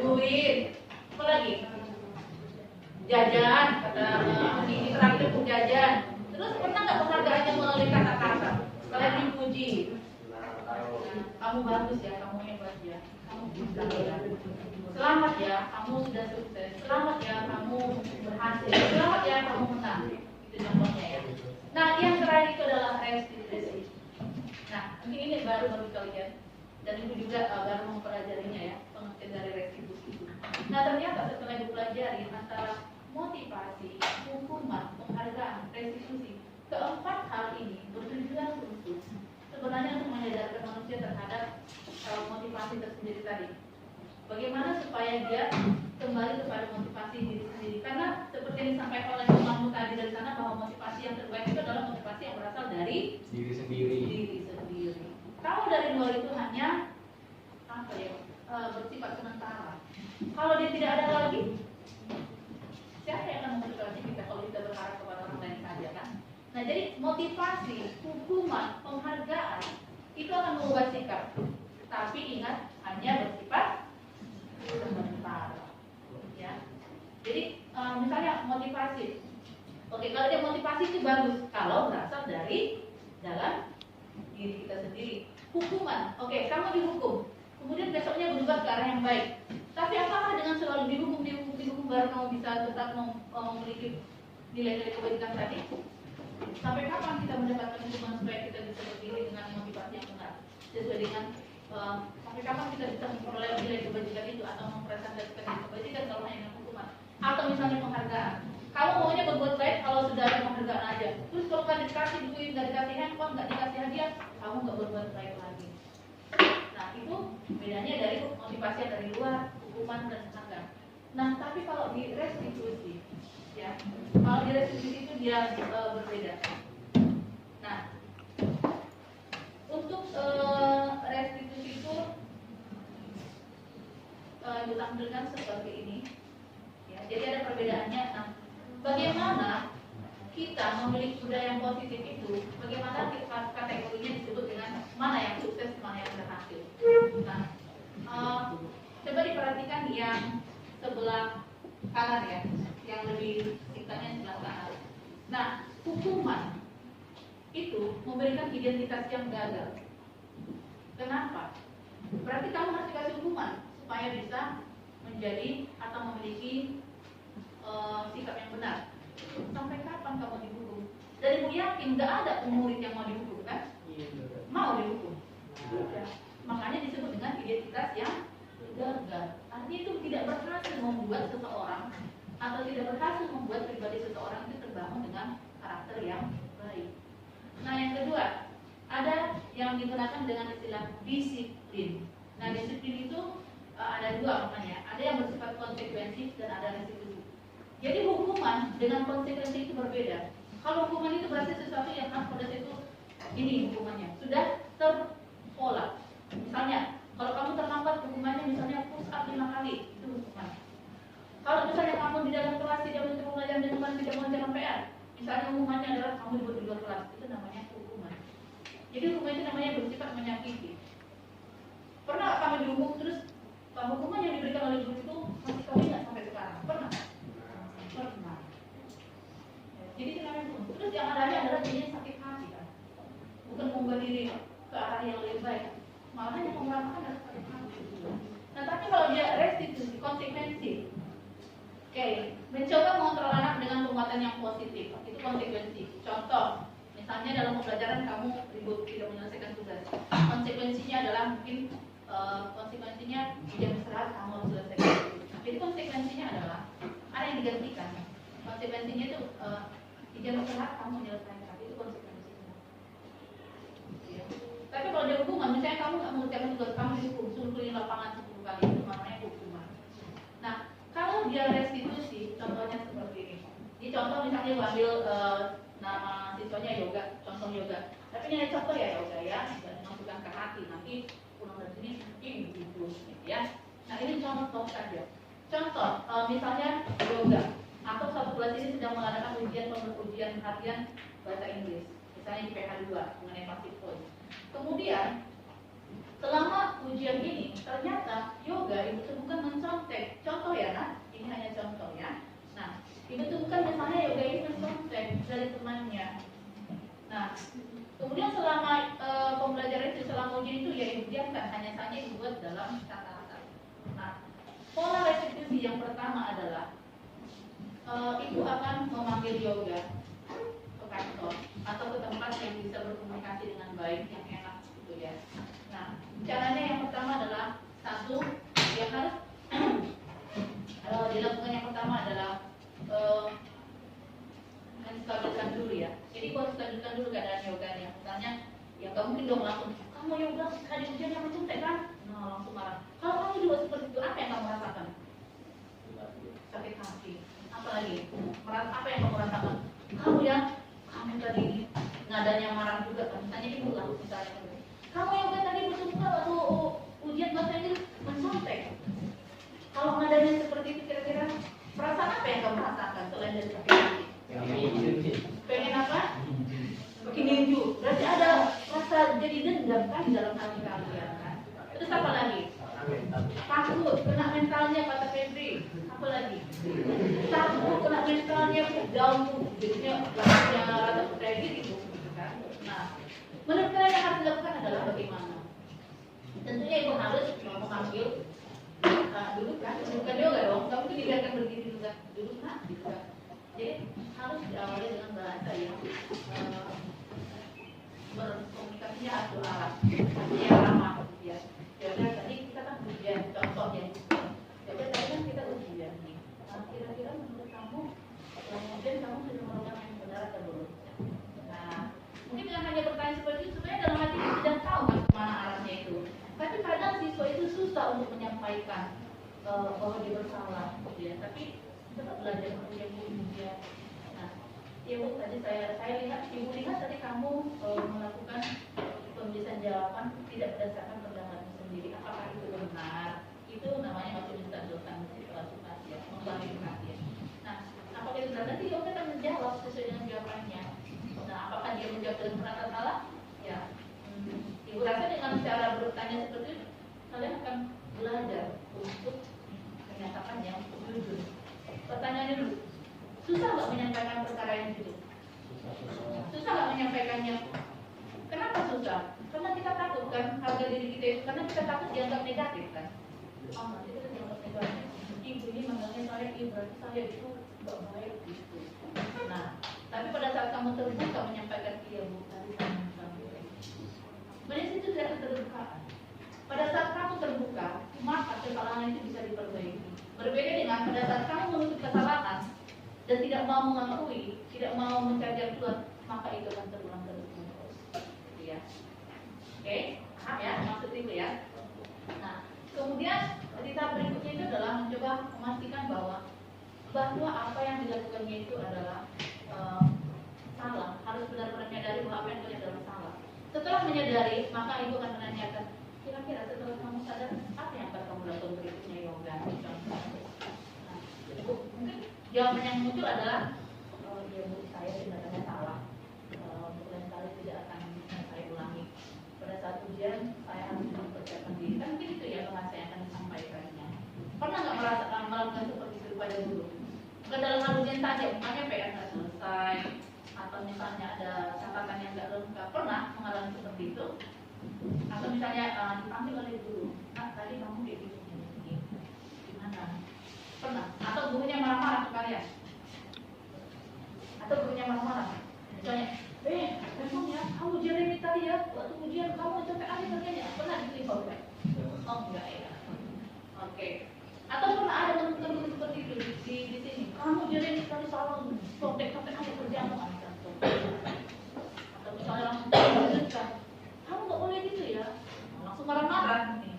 duit. Apa lagi? Jajan. Kata ini terakhir Bu jajan. Terus pernah nggak penghargaannya melalui kata-kata? Kalian dipuji. Kamu bagus ya, kamu hebat ya, kamu bisa ya. Selamat ya, kamu sudah sukses. Selamat ya, kamu berhasil. Selamat ya, kamu menang. Itu contohnya ya. Nah, yang terakhir itu adalah restitusi. Nah, mungkin ini baru bagi kalian. Dan Ibu juga baru mempelajarinya ya, pengertian dari restitusi itu. Nah, ternyata setelah Ibu pelajari antara motivasi, hukuman, penghargaan, restitusi, keempat hal ini bertujuan untuk sebenarnya untuk menyadarkan manusia terhadap motivasi tersendiri tadi. Bagaimana supaya dia kembali kepada motivasi diri sendiri? Karena seperti yang disampaikan oleh Mahmud tadi dari sana bahwa motivasi yang terbaik itu adalah motivasi yang berasal dari Diri sendiri. Kalau dari luar itu hanya apa ya bersifat sementara. Kalau dia tidak ada lagi, siapa yang akan memotivasi kita kalau kita berharap kepada orang lain saja kan? Nah, jadi motivasi, hukuman, penghargaan itu akan mengubah sikap. Tapi ingat, hanya bersifat sementara. Ya. Jadi misalnya motivasi. Oke, kalau dia motivasi itu bagus kalau berasal dari dalam diri kita sendiri. Hukuman. Oke, kamu dihukum. Kemudian besoknya berubah ke arah yang baik. Tapi apakah dengan selalu dihukum baru kamu bisa tetap memiliki nilai-nilai kebajikan tadi? Sampai kapan kita mendapatkan hukuman supaya kita bisa berdiri dengan motivasi yang benar? Sesuai dengan sampai kapan kita bisa memperoleh nilai kebajikan itu atau mempresentasikan nilai kebajikan kalau hanya dengan hukuman? Atau misalnya penghargaan. Kamu maunya berbuat baik kalau sudah ada penghargaan aja. Terus kalau nggak dikasih duit, nggak dikasih handphone, nggak dikasih hadiah, kamu nggak berbuat baik lagi. Nah itu bedanya dari motivasi yang dari luar, hukuman dan penghargaan. Nah tapi kalau di restitusi, ya, kalau di restitusi itu dia berbeda. Nah, untuk restitusi itu ditampilkan seperti ini. Ya, jadi ada perbedaannya. Nah, bagaimana kita memiliki budaya yang positif itu? Bagaimana kita kategorinya disebut dengan mana yang sukses, mana yang berhasil? Nah, coba diperhatikan yang sebelah kanan ya, yang lebih singkatnya sebelah kanan. Nah, hukuman itu memberikan identitas yang gagal. Kenapa? Berarti kamu harus dikasih hukuman supaya bisa menjadi atau memiliki sikap yang benar. Sampai kapan kamu dihukum? Dan ibu yakin nggak ada murid yang mau dihukum kan? Mau dihukum. Makanya disebut dengan identitas yang gagal. Artinya itu tidak berhasil membuat seseorang atau tidak berhasil membuat pribadi seseorang itu terbangun dengan karakter yang baik. Nah yang kedua, ada yang digunakan dengan istilah disiplin. Nah disiplin itu ada dua maknanya. Ada yang bersifat konsekuensi dan ada restitusi. Jadi hukuman dengan konsekuensi itu berbeda. Kalau hukuman itu berarti sesuatu yang harus pada situ ini hukumannya sudah terpola. Misalnya kalau kamu terlambat hukumannya misalnya push up 5 kali itu hukuman. Kalau misalnya kamu di dalam kelas tidak mengikuti pelajaran dengan tidak mengerjakan PR, misalnya hukumannya adalah kamu dibuat di luar kelas, itu namanya hukuman. Jadi hukuman itu namanya bersifat menyakiti. Pernah kamu dihukum terus hukuman yang diberikan oleh guru itu masih kamu ingat sampai sekarang? Pernah? Pernah. Jadi itu namanya hukum. Terus yang adanya adalah jadinya sakit hati kan, bukan membuat diri ke arah yang lebih baik, malah yang mengurangkan adalah sakit hati. Nah tapi kalau dia restitusi, konsekuensi, oke, mencoba mengontrol anak dengan penguatan yang positif, itu konsekuensi. Contoh, misalnya dalam pembelajaran kamu ribut tidak menyelesaikan tugas, konsekuensinya adalah mungkin konsekuensinya jam istirahat kamu harus selesaikan. Jadi konsekuensinya adalah ada yang digantikan. Konsekuensinya itu di jam istirahat kamu menyelesaikan, itu konsekuensinya. Ya. Tapi kalau ada hukuman, misalnya kamu nggak mengerjakan tugas, kamu dihukum suruh keliling lapangan 10 kali, itu namanya hukuman. Nah, kalau dia restitusi, contohnya seperti ini. Ini contoh misalnya ambil nama siswanya yoga, contoh yoga. Tapi ini contoh ya yoga ya, dan masukkan ke hati. Nanti pulang dari sini, ini gitu ya. Nah ini contoh saja. Contoh, misalnya yoga atau satu kelas ini sedang mengadakan ujian harian bahasa Inggris, misalnya di PH 2 mengenai passive voice. Kemudian selama ujian ini ternyata yoga itu bukan mencontek. Contoh ya, nah ini hanya contoh ya. Nah itu tuh bukan misalnya yoga ini mencontek dari temannya. Nah kemudian selama pembelajaran itu selama ujian itu ya dibiarkan hanya saja dibuat dalam kata-kata. Nah pola restitusi yang pertama adalah ibu akan memanggil yoga ke kantor atau ke tempat yang bisa berkomunikasi dengan baik, yang enak gitu ya. Nah, caranya yang pertama adalah satu, yang harus dilakukan yang pertama adalah menstabilkan dulu ya. Jadi harus stabilkan dulu keadaan yoganya. Misalnya, ya nggak mungkin dong langsung kamu yoga tadi ujian yang mencontek kan? Nah langsung marah. Kalau kamu juga seperti itu, apa yang kamu rasakan? Sakit hati. Apalagi? Apa yang kamu rasakan? Kamu tadi nadanya marah juga kan? Misalnya ibu lah, misalnya kamu yoga tadi bersuka waktu ujian bahasa Inggris mencontek. Kalau nadanya seperti itu kira-kira perasaan apa yang kamu rasakan selain dari sakit hati? Pengen apa? Bikin ninju. Berarti ada rasa jadi dendam kan di dalam hati kalian kan? Terus apa lagi? Takut kena mentalnya kata Febri. Apa lagi? Takut kena mentalnya down jadinya rasa percaya diri itu kan? Nah, menurut kalian yang harus dilakukan adalah bagaimana? Tentunya ibu harus mengambil duduk kan? Bukan yoga dong. Kamu tuh dibiarkan berdiri dulu kan? Duduk kan? Gitu kan? Jadi harus diawali dengan bahasa yang berkomunikasinya adu arah, artinya ramah gitu ya. Jadi tadi kita kan ujian, contoh yang jadi tadi kan kita ujian nih. Nah, kira-kira menurut kamu kemudian kamu sudah melakukan yang benar atau belum? Nah, mungkin dengan hanya bertanya seperti itu, sebenarnya dalam hati kita sudah tahu kan kemana arahnya itu. Tapi kadang siswa itu susah untuk menyampaikan bahwa dia bersalah, gitu ya. Tapi kita belajar kemudian dia. Nah, ibu tadi saya lihat, ibu lihat tadi kamu melakukan penulisan jawaban tidak berdasarkan pendapat sendiri. Apakah itu benar? Itu namanya masih dosen klasifikasi ya, mengklarifikasi ya. Nah, apakah itu benar? Nanti Yoga akan menjawab sesuai dengan jawabannya. Nah, apakah dia menjawab dengan benar atau salah? Ya, ibu rasa dengan cara bertanya seperti itu, kalian akan belajar untuk menyatakan yang jujur. Pertanyaannya dulu, susah nggak menyampaikan perkara yang jujur? Susah nggak menyampaikannya? Kenapa susah? Karena kita takut kan harga diri kita itu, karena kita takut dianggap negatif kan. Oh, nanti kita dianggap negatif. Ibu ini manggilnya saya, ibu berarti saya itu nggak baik gitu. Nah, tapi pada saat kamu terbuka menyampaikan iya bu, tadi saya menyampaikan. Sebenarnya itu tidak keterbukaan. Pada saat kamu terbuka, maka kesalahan itu bisa diperbaiki. Berbeda dengan pada saat kamu menutup kesalahan dan tidak mau mengakui, tidak mau mencari jalan keluar, maka itu akan terulang terus. Ya. Oke, paham ya maksud itu ya. Nah, kemudian di tahap berikutnya itu adalah mencoba memastikan bahwa apa yang dilakukannya itu adalah salah. Harus benar-benar menyadari bahwa apa yang dilakukan adalah salah. Setelah menyadari, maka ibu akan menanyakan, kira-kira setelah kamu sadar apa yang akan kamu lakukan berikutnya Yoga? Nah, mungkin jawaban yang muncul adalah, ya bu, saya tindakannya salah. Untuk lain kali tidak akan saya ulangi. Pada saat ujian saya harus mempersiapkan diri. Kan mungkin itu ya bahasa yang akan disampaikannya. Pernah nggak merasakan melakukan seperti itu pada guru? Bukan dalam hal ujian saja, umpamanya PR nggak selesai, atau misalnya ada catatan yang nggak lengkap. Pernah mengalami seperti itu? Atau misalnya dipanggil oleh guru, nah tadi kamu kayak gini, gimana? Pernah? Atau gurunya marah-marah ke kalian? Atau gurunya marah-marah? Misalnya, memang ya, kamu ujian ini tadi ya, waktu ujian kamu capek aja kerjanya. Pernah diterima bukan? Oh enggak ya. Oke. Atau pernah ada teman-teman seperti itu di sini? Kamu ujian ini tadi salah, sampai aja kerjaan atau misalnya langsung dilanjutkan. Kamu nggak boleh gitu ya, langsung marah-marah nih.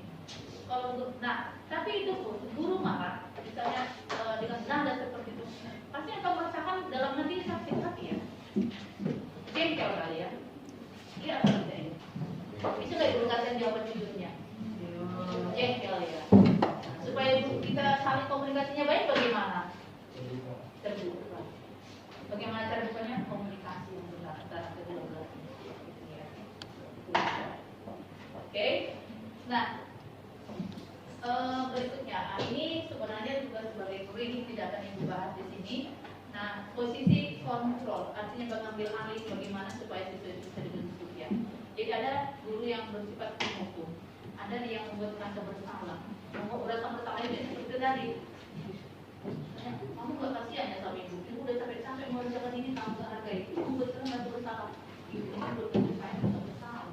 Kalau nah, tapi itu pun guru marah, misalnya dengan nada seperti itu, pasti akan merasakan dalam hati sakit hati ya, jengkel kali ya. Iya apa tidak ini? Bisa nggak ibu kasih jawaban jujurnya? Jengkel ya. Nah, supaya kita saling komunikasinya baik bagaimana? Terbuka. Bagaimana cara bukanya? Komunikasi yang benar antara kedua belah pihak. Oke. Nah, berikutnya, ini sebenarnya juga sebagai briefing tidak akan yang dibahas di sini. Nah, posisi kontrol artinya mengambil alih bagaimana supaya siswa itu bisa dibentuk ya. Jadi ada guru yang bersifat menghukum, ada yang membuat merasa bersalah. Merasa bersalah itu seperti tadi. Kamu gak kasihan ya sama ibu, ibu udah sampai mengerjakan ini kamu gak hargai, itu membuat kamu merasa bersalah. Ibu ini berpikir saya merasa bersalah.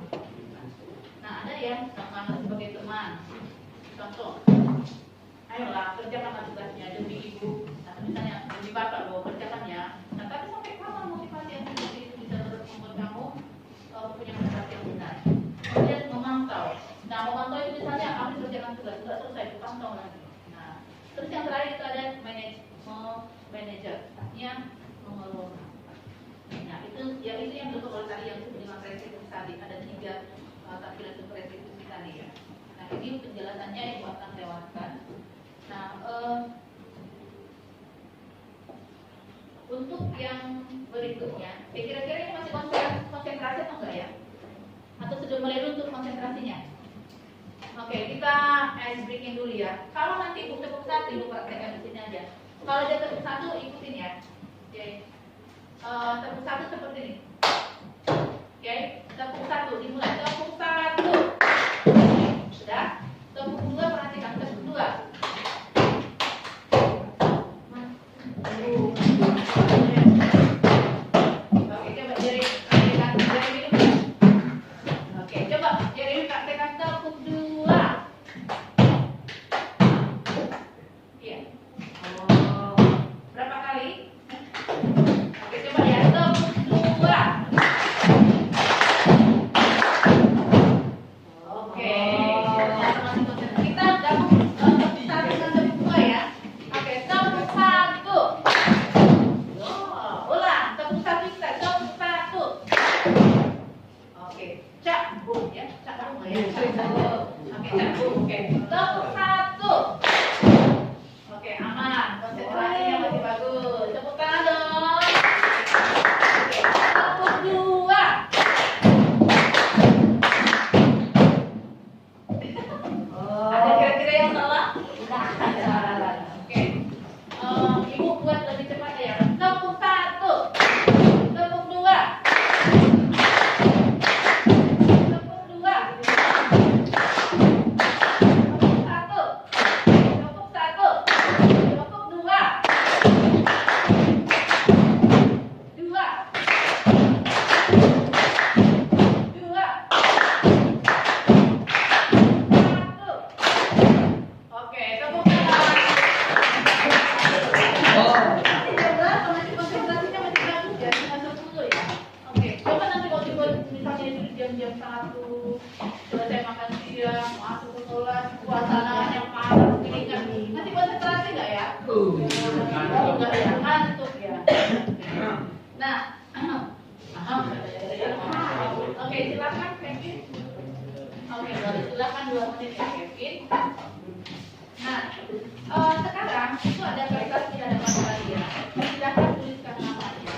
Nah, ada yang menganggap sebagai teman. Contoh, ayolah kerjakan tugasnya demi ibu, atau misalnya demi bapak bahwa kerjakan ya. Nah, tapi sampai kapan motivasi yang seperti itu bisa membuat kamu punya motivasi yang benar? Kemudian memantau. Nah, memantau itu misalnya kamu kerjakan tugas sudah selesai, dipantau lagi. Nah, terus yang terakhir itu ada manajer, artinya mengelola. Nah, itu yang betul tadi yang disebut dengan restitusi tadi. Ada 3 tampilan untuk restitusi tadi ya. Nah, ini penjelasannya yang akan lewatkan. Nah, untuk yang berikutnya, kira-kira ini masih konsentrasi atau enggak ya? Atau sudah mulai runtuh konsentrasinya? Oke, kita ice breaking dulu ya. Kalau nanti ibu tepuk 1, ibu praktekkan di sini aja. Kalau dia tepuk 1, ikutin ya. Oke, tepuk 1 seperti ini. Oke, tepuk 1 dimulai. Tepuk 1. Sudah? Tepuk 2, perhatikan. Tepuk 2. Oke, tepuk satu. Oke, aman. Konsentrasinya masih bagus. Tepuk tangan dong. Oke, tepuk dua. Ada kira-kira yang salah? Oke. Ibu buat lebih cepat ya. Tepuk satu. Tepuk dua. Tepuk dua. Tepuk satu. Tepuk satu. Tepuk dua. Dua. Dua. Satu. Oke, tepuk tangan. Masih jelas, masih konsentrasinya masih bagus ya, cuma 10 ya. Oke, coba nanti kalau coba misalnya itu jam-jam 1 selesai makan siang, masuk ke kelas, suasana yang panas, ini kan masih konsentrasi nggak ya? Enggak ya, ngantuk ya. Nah, oke, silakan Kevin. Oke, silakan 2 menit ya Kevin. Nah, sekarang itu ada kertas di hadapan kalian. Silakan tuliskan namanya.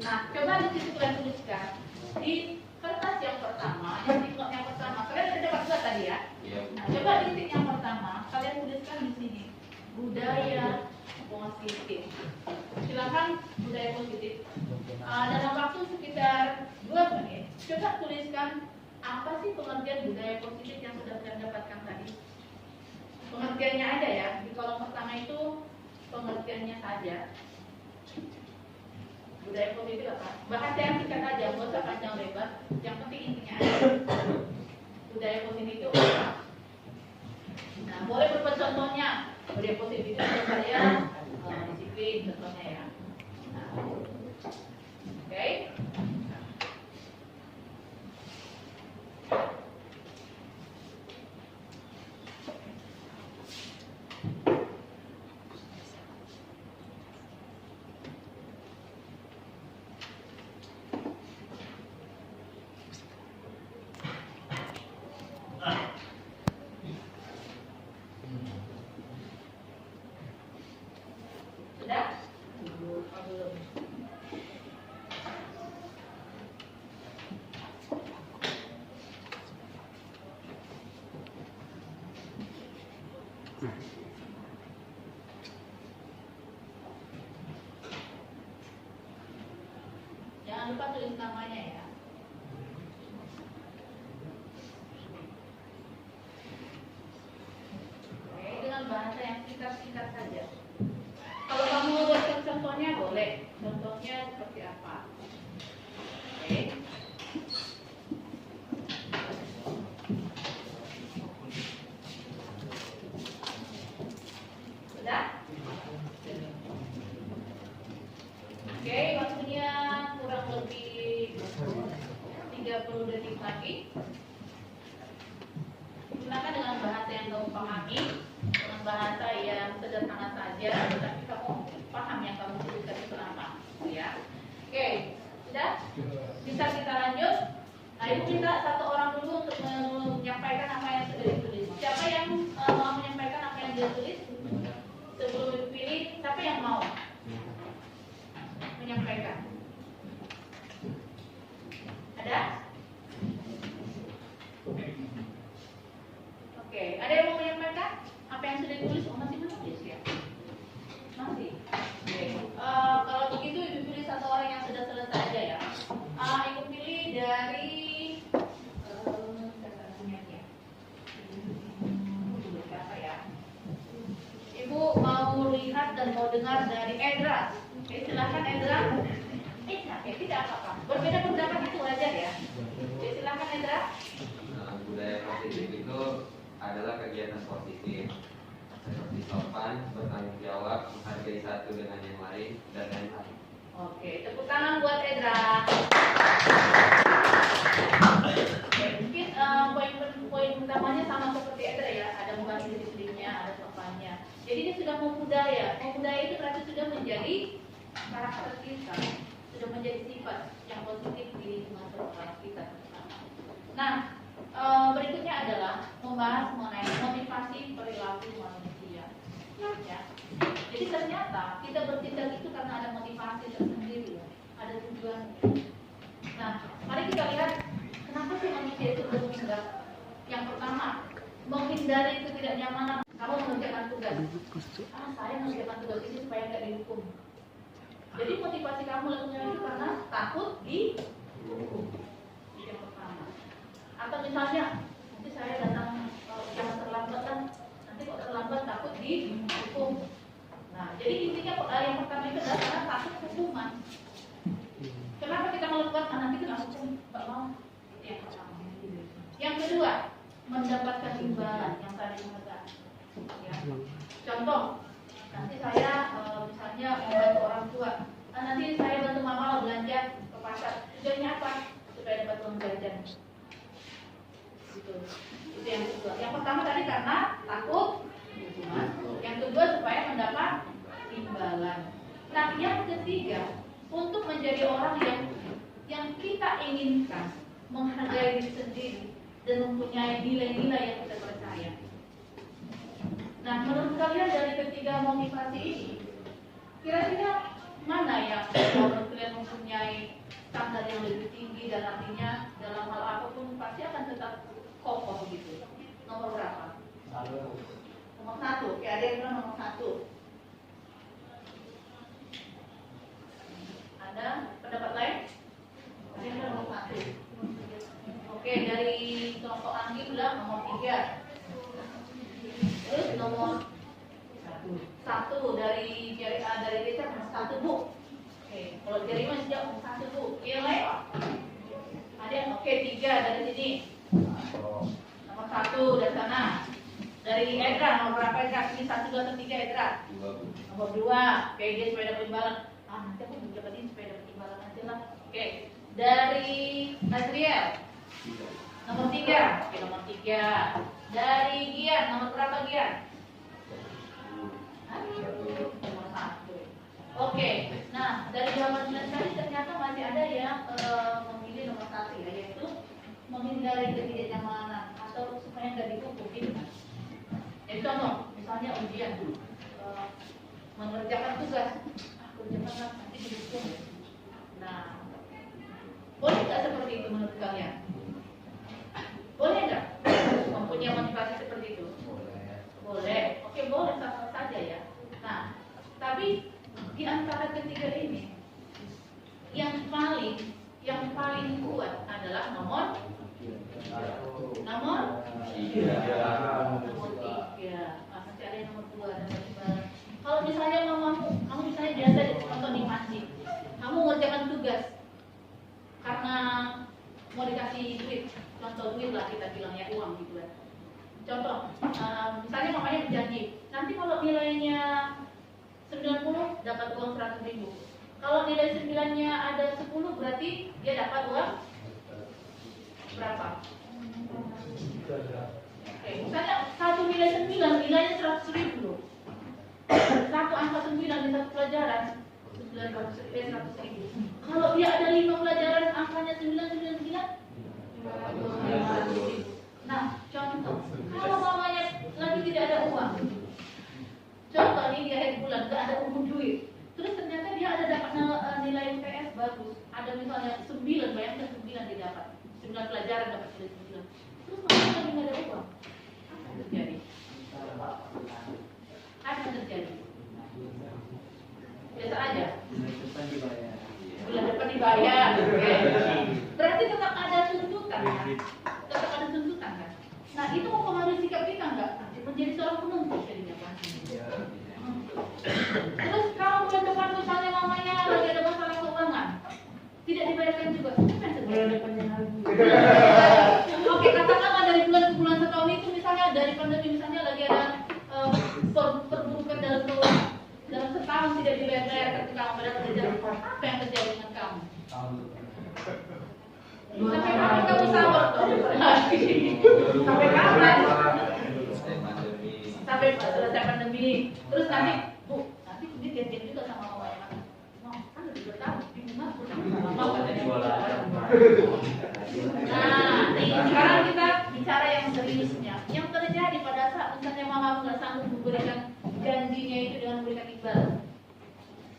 Nah, coba di situ kalian tuliskan di kertas yang pertama, yang pertama. Kalian ada dapat 2 tadi ya? Nah, coba di titik yang pertama, kalian tuliskan di sini budaya positif. Silakan budaya positif. Dalam waktu sekitar 2 menit, coba tuliskan apa sih pengertian budaya positif yang sudah kalian dapatkan tadi. Pengertiannya ada ya, di kolom pertama itu pengertiannya saja. Budaya positif apa? Bahasa yang singkat aja, nggak usah panjang lebar. Yang penting intinya ada. Budaya positif itu apa? Nah, boleh berbuat contohnya. Budaya positif itu menurut saya disiplin contohnya ya. Nah, oke. Sudah? Belum. Jangan lupa tulis namanya ya. Oke, dengan bahasa yang singkat-singkat saja. Kalau kamu mau buat contohnya boleh. Contohnya seperti apa? Oke. Sudah? Oke, waktunya kurang lebih 30 detik lagi. Silakan dengan bahasa yang kamu pahami, dengan bahasa yang sederhana saja, tapi kamu paham yang kamu tuliskan itu apa, ya? Oke, sudah? Bisa kita lanjut? Nah, ibu minta 1 orang dulu untuk menyampaikan apa yang sudah ditulis. Siapa yang mau menyampaikan apa yang dia tulis? Sebelum dipilih, siapa yang mau menyampaikan? Ada? Oke, ada yang mau menyampaikan apa yang sudah ditulis? Oh, masih menulis ya? Masih. Oke. Kalau begitu ibu pilih 1 orang yang sudah selesai aja ya. Ibu pilih dari siapa ya? Ibu mau lihat dan mau dengar dari Edra. Oke, silakan Edra. Tidak apa-apa. Berbeda pendapat itu wajar ya. Oke, silakan Edra. Budaya positif itu adalah kegiatan positif seperti sopan, bertanggung jawab, menghargai satu dengan yang lain, dan lain-lain. Oke, tepuk tangan buat Edra. Oke, mungkin poin utamanya sama seperti Edra ya. Ada menghargai disiplinnya, ada sopannya. Jadi dia sudah mau budaya. Mau budaya itu berarti sudah menjadi karakter kita, sudah menjadi sifat yang positif di lingkungan sosial kita. Nah, Berikutnya adalah membahas mengenai motivasi perilaku manusia. Ya. Jadi ternyata kita bertindak itu karena ada motivasi tersendiri, ya. Ada tujuan. Nah, mari kita lihat kenapa sih manusia itu bertindak. Yang pertama, menghindari ketidaknyamanan. Kamu mengerjakan tugas. Saya mengerjakan tugas ini supaya tidak dihukum. Jadi motivasi kamu lakukan itu karena takut dihukum. Yang pertama. Atau misalnya, nanti saya datang jangan terlambat kan, nanti kok terlambat takut dihukum. Nah, jadi intinya yang pertama itu adalah karena takut hukuman. Kenapa kita melakukan? Nanti kita hukum, Mbak mau. Itu yang pertama. Yang kedua, mendapatkan imbalan yang tadi mengatakan. Ya. Contoh, nanti saya misalnya membantu orang tua, nanti saya bantu mama belanja ke pasar. Tujuannya apa? Supaya dapat uang jajan. Gitu. Itu yang kedua. Yang pertama tadi karena takut hukuman. Yang kedua supaya mendapat imbalan. Nah, yang ketiga untuk menjadi orang yang kita inginkan, menghargai diri sendiri dan mempunyai nilai-nilai yang kita percaya. Nah, menurut kalian dari ketiga motivasi ini, kira-kira mana yang menurut kalian mempunyai standar yang lebih tinggi dan artinya dalam hal apapun pasti akan tetap kokoh gitu? Nomor berapa? Nomor 1. Oke, ada yang bilang nomor 1. Ada pendapat lain? Ada yang bilang nomor 1. Oke, dari kelompok Anggi bilang nomor 3. Terus nomor 1 dari Richard nomor 1, Bu. Oke, kalau dari Mas jawab nomor 1, Bu. Yang lain? Ada yang oke 3 dari sini. Nomor 1 dari sana. Dari Edra nomor berapa Edra? Ini 1, 2, 3 Edra. Nomor 2. Oke, dia supaya dapat imbalan. Nanti aku juga dapat ini supaya dapat imbalan aja lah. Oke. Dari Azriel nomor 3. Oke, nomor 3. Dari Gian, nomor berapa Gian? Nomor 1. Oke, nah dari jawaban tadi ternyata masih ada yang memilih nomor 1 ya, yaitu menghindari ketidaknyamanan atau supaya nggak dihukum. Jadi contoh, misalnya ujian, mengerjakan tugas, kerjakanlah nanti dihukum. Nah, boleh nggak seperti itu menurut kalian? Boleh nggak mempunyai motivasi seperti itu? Boleh. Oke, boleh sama saja ya. Nah, tapi di antara ketiga ini yang paling kuat adalah nomor 3. Nomor 3. Masih ada yang nomor 2 dan nomor 5. Kalau misalnya kamu misalnya biasa contoh di masjid, kamu ngerjakan tugas karena mau dikasih duit. Contoh duit lah kita bilang ya, uang gitu kan. Contoh, misalnya mamanya berjanji, nanti kalau nilainya 90 dapat uang 100.000. Kalau nilai 9-nya ada 10 berarti dia dapat uang berapa? Oke, misalnya satu nilai 9 nilainya 100.000 loh. Satu angka 9 di satu pelajaran 100.000. Kalau dia ada 5 pelajaran angkanya 999. Nah, contoh, kalau mamanya lagi tidak ada uang, contoh ini di akhir bulan nggak ada duit, terus ternyata dia ada dapat nilai UTS bagus, ada misalnya 9, bayangkan 9 dia dapat 9 pelajaran dapat nilai 9, terus mamanya lagi nggak ada uang, apa yang terjadi? Apa yang terjadi? Biasa aja. Bulan depan dibayar. Berarti tetap ada tuntutan kan? Tetap ada tuntutan kan? Nah, itu mempengaruhi sikap kita nggak? Menjadi seorang penuntut jadinya kan? Terus kalau bulan depan misalnya mamanya lagi ada masalah keuangan, tidak dibayarkan juga, apa yang terjadi? Oke, katakanlah dari bulan ke bulan setahun itu misalnya dari pandemi misalnya lagi ada perburukan dalam keuangan. Dalam setahun tidak dibayar ketika kamu pada kerja, apa yang terjadi dengan kamu? Sampai kapan kamu sabar? Sampai kapan? Sampai selesai pandemi. Terus nanti, Bu, nanti dijanjiin juga sama mama ya. Mau, kan udah 2 tahun, bingung aku sama mama. Nah, sekarang kita nggak sanggup memberikan janjinya itu dengan memberikan imbalan,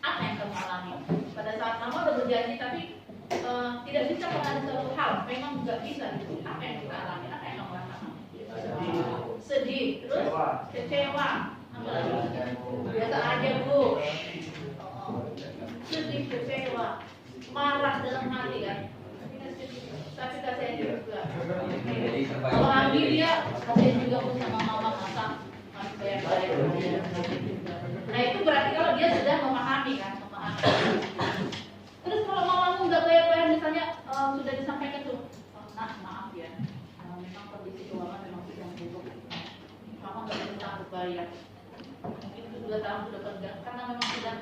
apa yang kamu alami? Pada saat kamu udah berjanji tapi tidak bisa mengalami suatu hal, memang nggak bisa gitu. Apa yang kita alami? Apa yang kamu rasakan? Sedih, terus kecewa, apa lagi? Biasa aja bu. Sedih, kecewa, marah dalam hati kan? Tapi kasihan juga. Kalau Andi dia kasihan juga pun sama mama masak masih bayar-bayar. Nah itu berarti kalau dia sudah memahami kan, memahami. Terus kalau mamamu nggak bayar-bayar misalnya sudah disampaikan tuh, nah maaf ya, memang kondisi keuangan memang sedang buruk. Mama nggak bisa bayar. Itu 2 tahun sudah kerja karena memang sudah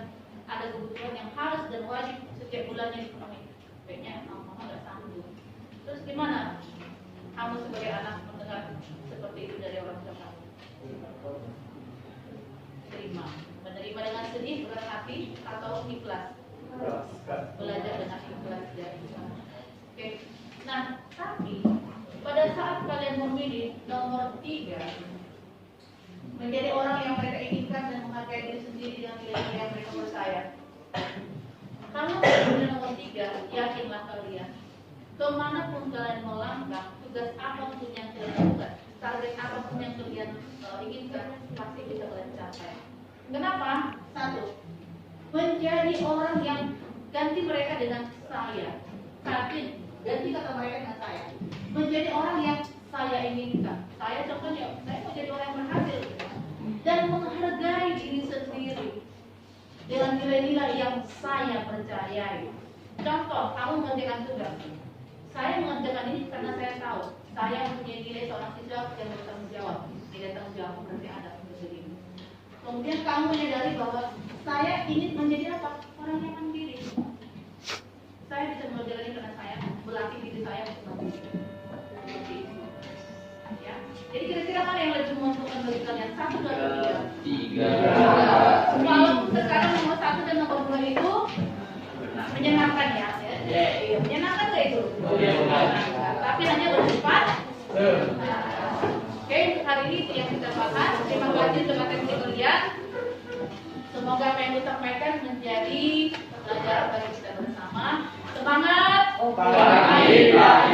ada kebutuhan yang harus dan wajib setiap bulannya dipenuhi. Kayaknya mama nggak sanggup. Terus gimana? Kamu sebagai anak mendengar seperti itu dari orang tua kamu? Terima. Menerima dengan sedih, berat hati, atau ikhlas? Belajar dengan ikhlas dari sana. Oke. Nah, tapi pada saat kalian memilih nomor 3 menjadi orang yang mereka inginkan dan menghargai diri sendiri dengan nilai-nilai yang mereka percaya. Kalau memilih nomor 3, yakinlah kalian, kemanapun kalian melangkah, tugas apapun yang kalian lakukan, target apapun yang kalian inginkan, pasti bisa kalian capai. Kenapa? 1. Menjadi orang yang ganti mereka dengan saya. Tapi ganti kata mereka dengan saya. Menjadi orang yang saya inginkan. Saya contohnya, saya mau jadi orang yang berhasil dan menghargai diri sendiri dengan nilai-nilai yang saya percayai. Contoh, kamu mengerjakan tugas. Saya mengerjakan ini karena saya tahu saya mempunyai nilai seorang siswa yang bertanggung jawab. Nilai tanggung jawab berarti ada untuk dirimu. Kemudian kamu menyadari bahwa saya ingin menjadi apa? Orang yang mandiri. Saya bisa mengerjakan ini karena saya berlatih diri saya untuk mandiri. Ya. Jadi kira-kira mana yang lebih menguntungkan bagi kalian? 1, 2, 3. 3. Walaupun sekarang nomor 1 dan nomor 2 itu menyenangkan ya. Iya, menyenangkan nggak itu? Tapi hanya bersifat. Oke, hari ini itu yang kita bahas. Terima kasih teman teknik kalian. Semoga apa yang disampaikan menjadi pelajaran bagi kita bersama. Semangat! Pagi.